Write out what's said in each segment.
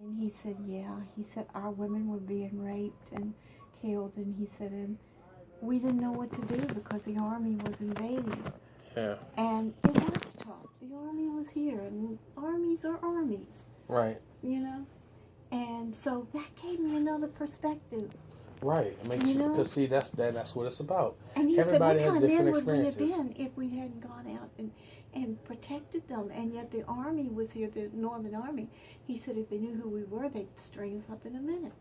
And he said, yeah. He said, our women were being raped and killed. And he said, and we didn't know what to do because the army was invading. Yeah. And it was tough. The army was here, and armies are armies. Right. You know? And so that gave me another perspective. Right. It makes you, because see, that's what it's about. And he Everybody said, what has kind of different men would we have experiences. been if we hadn't gone out and protected them? And yet the army was here, the Northern Army. He said if they knew who we were, they'd string us up in a minute.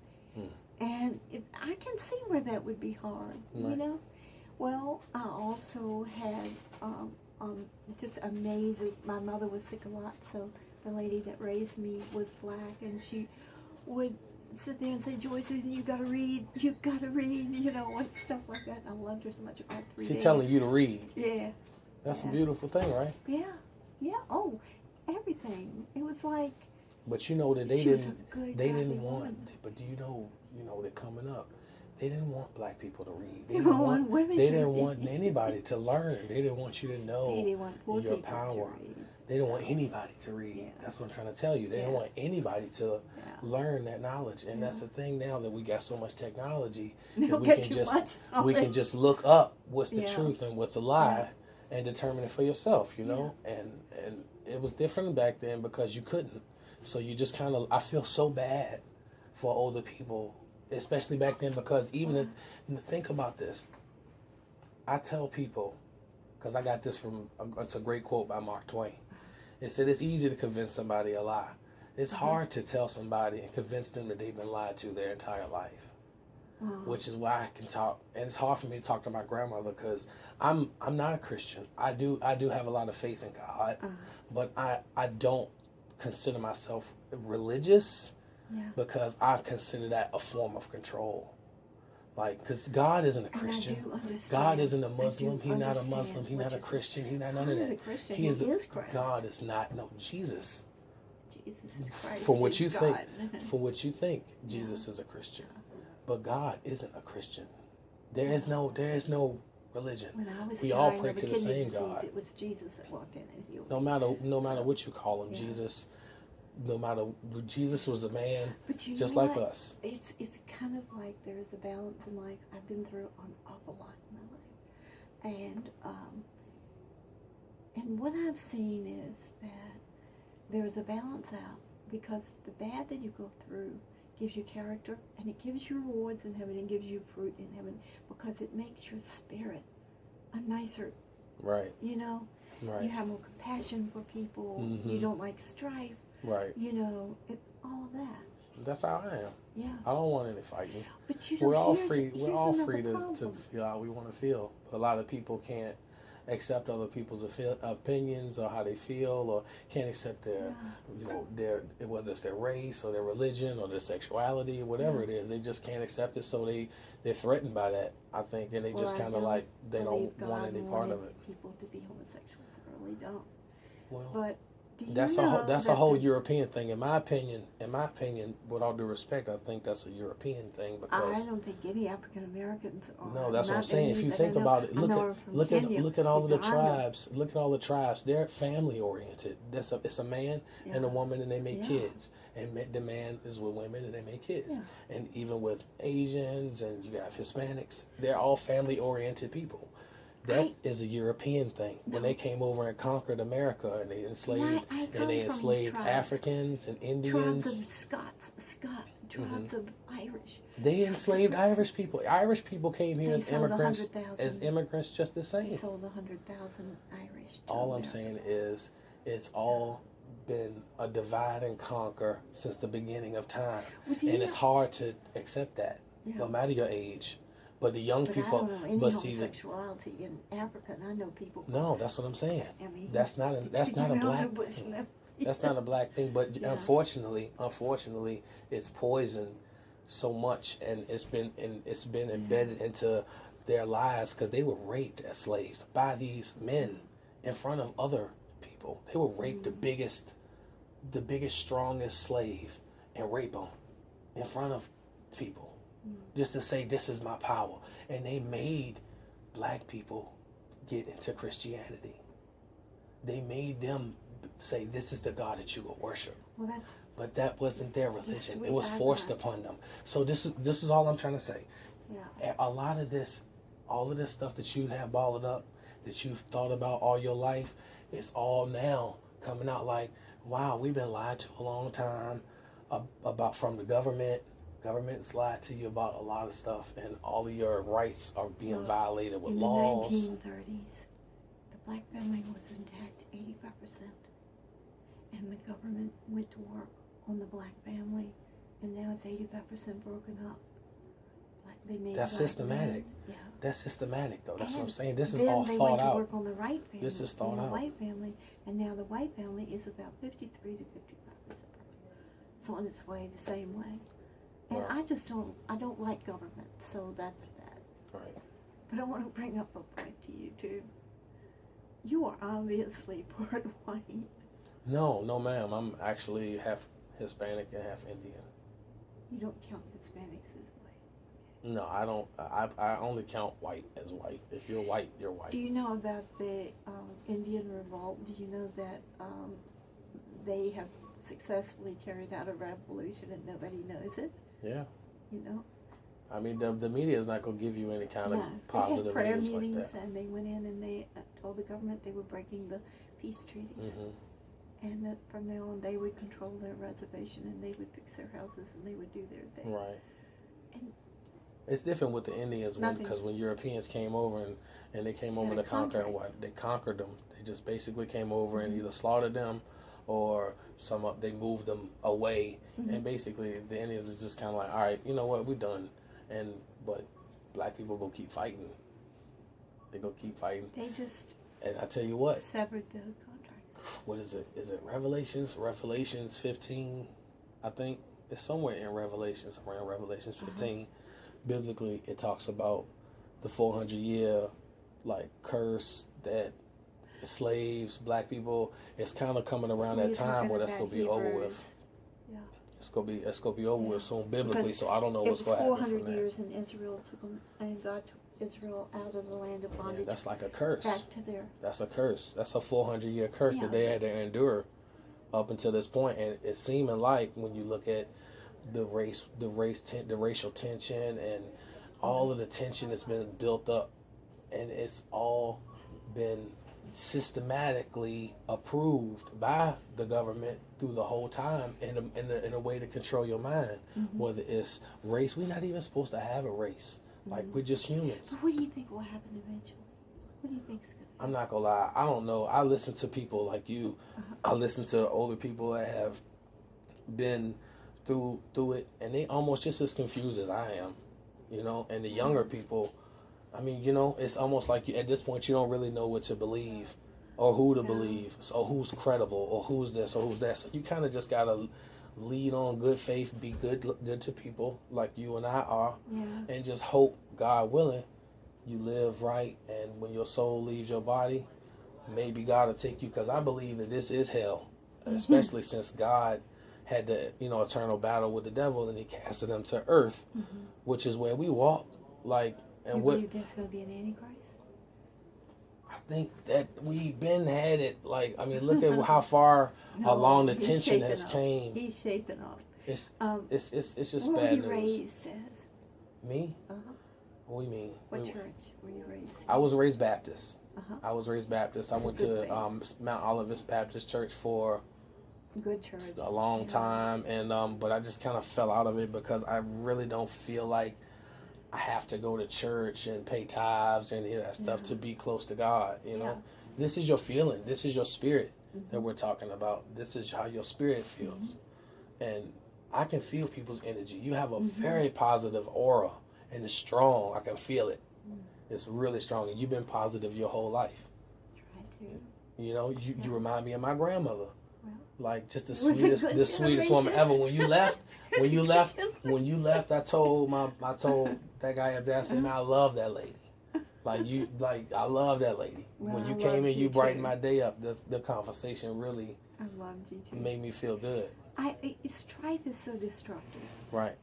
And I can see where that would be hard, you know? Well, I also had just amazing, my mother was sick a lot, so the lady that raised me was black, and she would sit there and say, Joyce, you gotta read, you know, and stuff like that. And I loved her so much about 3 days. She's telling you to read. Yeah. That's a beautiful thing, right? Yeah. Yeah. Oh, everything. It was like. But you know that they didn't want. Woman. But do you know they're coming up. They didn't want black people to read. They didn't want women. They didn't want anybody to learn. They didn't want you to know they didn't want poor your people power. to read. They didn't want anybody to read. Yeah. That's what I'm trying to tell you. They didn't want anybody to learn that knowledge. And that's the thing now that we got so much technology that we can just look up what's the truth and what's a lie and determine it for yourself, you know? And it was different back then because you couldn't. So you just kind of, I feel so bad for older people, especially back then, because think about this. I tell people, because I got this from, it's a great quote by Mark Twain. It said, it's easy to convince somebody a lie. It's hard to tell somebody and convince them that they've been lied to their entire life. Which is why I can talk, and it's hard for me to talk to my grandmother because I'm not a Christian. I do have a lot of faith in God, but I don't consider myself religious because I consider that a form of control. Like, because God isn't a Christian. God isn't a Muslim. He's not a Muslim. He's not a Christian. He's not none of that. He is Christ. God is not. No, Jesus. Jesus is Christ. From what you think, Jesus is a Christian, but God isn't a Christian. There is no religion. We all pray to the same God. It was Jesus that walked in and healed. No matter what you call him, Jesus. No matter, Jesus was a man just like us. It's kind of like there's a balance in life. I've been through an awful lot in my life, and what I've seen is that there's a balance out because the bad that you go through gives you character and it gives you rewards in heaven and gives you fruit in heaven because it makes your spirit a nicer. Right. You know. Right. You have more compassion for people. Mm-hmm. You don't like strife. Right. You know, all of that. That's how I am. Yeah. I don't want any fighting. But you know, we're all free to feel how we want to feel. But a lot of people can't accept other people's opinions or how they feel, or can't accept their, whether it's their race or their religion or their sexuality or whatever it is. They just can't accept it, so they're threatened by that, I think, and they just kind of like they don't want any part of it. People to be homosexuals, I really don't. Well, but that's a whole European thing, in my opinion. With all due respect, I think that's a European thing because I don't think any African Americans are. No, that's what I'm saying. If you think about it, look at all of the tribes. Look at all the tribes. They're family oriented. It's a man and a woman, and they make kids. And the man is with women, and they make kids. Yeah. And even with Asians and you have Hispanics, they're all family oriented people. That is a European thing. When they came over and conquered America, and they enslaved Africans and Indians. Tribes of Scots, tribes of Irish. They enslaved Irish people. Irish people came here as immigrants just the same. They sold 100,000 Irish. All I'm saying is, it's all been a divide and conquer since the beginning of time, and it's hard to accept that, no matter your age. But the young people, I don't know any homosexuality in Africa, and I know people. No, that's what I'm saying. I mean, that's not a black thing. That's not a black thing. But unfortunately, it's poisoned so much, and it's been embedded into their lives because they were raped as slaves by these men in front of other people. They were raped, the biggest, strongest slave, and rape them in front of people. Just to say, this is my power. And they made black people get into Christianity. They made them say, this is the God that you will worship. Well, that's. But that wasn't their religion. It was forced upon them. So this is all I'm trying to say. Yeah. A lot of this, all of this stuff that you have balled up, that you've thought about all your life, is all now coming out like, wow, we've been lied to a long time about from the government. Government's lied to you about a lot of stuff, and all of your rights are being violated with laws. In the 1930s, the black family was intact 85%. And the government went to work on the black family, and now it's 85% broken up. Like they made. That's systematic. Men. Yeah. That's systematic, though. That's and what I'm saying. This is then all they thought went out. to work on the right family. This is thought on the out. white family, and now the white family is about 53 to 55%. It's on its way the same way. And Right. I don't like government, so that's that. Right. But I want to bring up a point to you too. You are obviously part white. No, ma'am. I'm actually half Hispanic and half Indian. You don't count Hispanics as white. No, I don't. I only count white as white. If you're white, you're white. Do you know about the Indian revolt? Do you know that they have successfully carried out a revolution and nobody knows it? Yeah. You know? I mean, the media is not going to give you any kind of positive they had prayer news meetings like that. and they went in and they told the government they were breaking the peace treaties. Mm-hmm. And that from now on they would control their reservation and they would fix their houses and they would do their thing. Right. And it's different with the Indians because when Europeans came over and they came over to conquer and what they conquered them. They just basically came over and either slaughtered them or they moved them away. Mm-hmm. And basically the Indians is just kind of like, all right, you know what, we're done. But black people go keep fighting. They go keep fighting. They just and I tell you what, severed the contract. What is it? Is it Revelations? Revelations 15, I think. It's somewhere in Revelations, around Revelations 15. Biblically, it talks about the 400-year, curse that slaves, black people, it's kind of coming around that time where that's going to be over with. Yeah. It's going to be over with soon biblically, so I don't know what's going to happen from 400 that. years and Israel took them, and God took Israel out of the land of bondage. Yeah, that's like a curse. Back to their. That's a curse. That's a 400-year curse that they had to endure up until this point. And it's seeming like when you look at the racial tension and all of the tension that's been built up, and it's all been systematically approved by the government through the whole time in a way to control your mind. Mm-hmm. Whether it's race, we're not even supposed to have a race. Like, we're just humans. So what do you think will happen eventually? What do you think's going to happen? I'm not going to lie. I don't know. I listen to people like you. I listen to older people that have been through it, and they almost just as confused as I am, you know? And the younger people, I mean, you know, it's almost like at this point you don't really know what to believe or who to believe, or who's credible, or who's this or who's that. So you kind of just got to lead on good faith, be good to people like you and I are, and just hope, God willing, you live right, and when your soul leaves your body, maybe God will take you, because I believe that this is hell, especially since God had the eternal battle with the devil, and he casted him to earth, which is where we walk. You believe there's going to be an Antichrist? I think that we've been had it. Look at how far along the tension has came. He's shaping up. It's just what bad were you news. raised as? Me? What do you mean? What church were you raised in? I was raised Baptist. I was raised Baptist. I went to Mount Olivet Baptist Church for good church a long time, and but I just kind of fell out of it because I really don't feel like I have to go to church and pay tithes and that stuff to be close to God. You know, this is your feeling. This is your spirit that we're talking about. This is how your spirit feels, and I can feel people's energy. You have a very positive aura, and it's strong. I can feel it. It's really strong, and you've been positive your whole life. Try to. You know, you remind me of my grandmother. Well, like just the sweetest woman ever. When you left, I told that guy up there, I said, man, I love that lady. I love that lady. Well, when you came in, you brightened my day up. The conversation really made me feel good. Strife is so destructive. Right.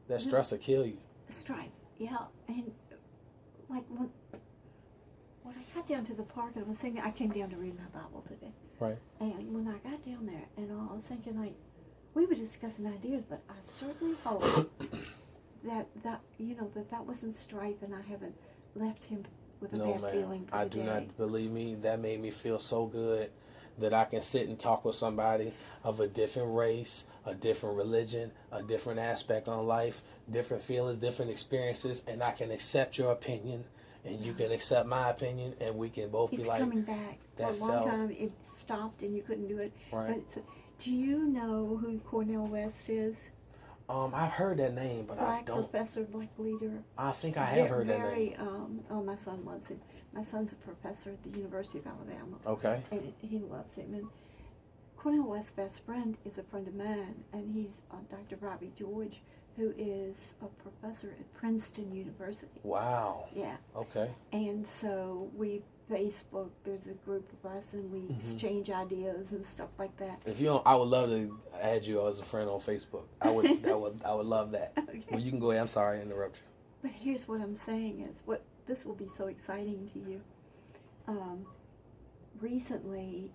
That stress will kill you. Strife, yeah. And like when I got down to the park, I came down to read my Bible today. Right. And when I got down there, and I was thinking, like, we were discussing ideas, but I certainly hope that that wasn't strife, and I haven't left him with a bad feeling for I the do day. not. Believe me, that made me feel so good that I can sit and talk with somebody of a different race, a different religion, a different aspect on life, different feelings, different experiences, and I can accept your opinion, and you can accept my opinion, and we can both be like, coming back. For a long time, it stopped, and you couldn't do it. Right. But do you know who Cornel West is? I've heard that name, but I don't. Black professor, black leader. I think I have heard that name. My son loves him. My son's a professor at the University of Alabama. Okay. And he loves him. And Cornel West's best friend is a friend of mine, and he's Dr. Robbie George, who is a professor at Princeton University. Wow. Yeah. Okay. And so we Facebook, there's a group of us, and we exchange ideas and stuff like that. If you don't, I would love to add you as a friend on Facebook. I would love that. Okay. Well, you can go ahead. I'm sorry to interrupt you. But here's what I'm saying is, this will be so exciting to you. Recently,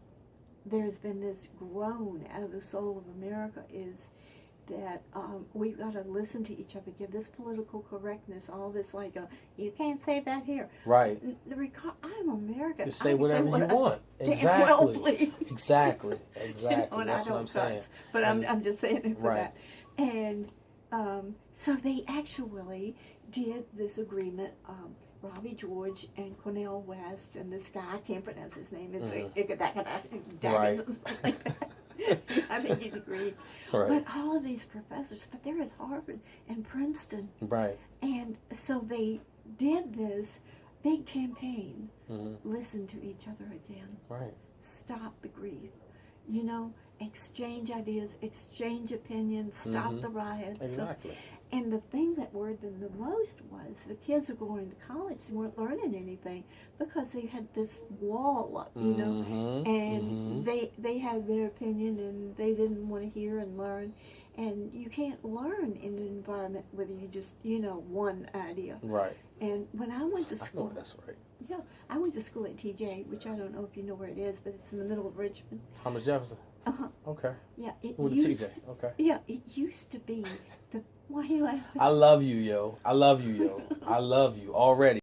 there's been this groan out of the soul of America is that we've got to listen to each other, give this political correctness, all this you can't say that here. Right. I'm American. Just say whatever you want. Exactly. Well, please. Exactly. That's what I'm saying. But I'm just saying it for right. that. And so they actually did this agreement. Robbie George and Cornel West and this guy, I can't pronounce his name. It's Right. like that. I think he's agreed. Right. But all of these professors, but they're at Harvard and Princeton. Right. And so they did this big campaign. Listen to each other again. Right. Stop the grief. Exchange ideas, exchange opinions, stop the riots. Exactly. And the thing that worried them the most was the kids are going to college. They weren't learning anything because they had this wall up, and they had their opinion and they didn't want to hear and learn. And you can't learn in an environment whether you just, one idea. Right. And when I went to school. I know that's right. Yeah, I went to school at TJ, which I don't know if you know where it is, but it's in the middle of Richmond. Thomas Jefferson? Uh-huh. Okay. Yeah, it used to be the. Why are you laughing? I love you, yo. I love you already.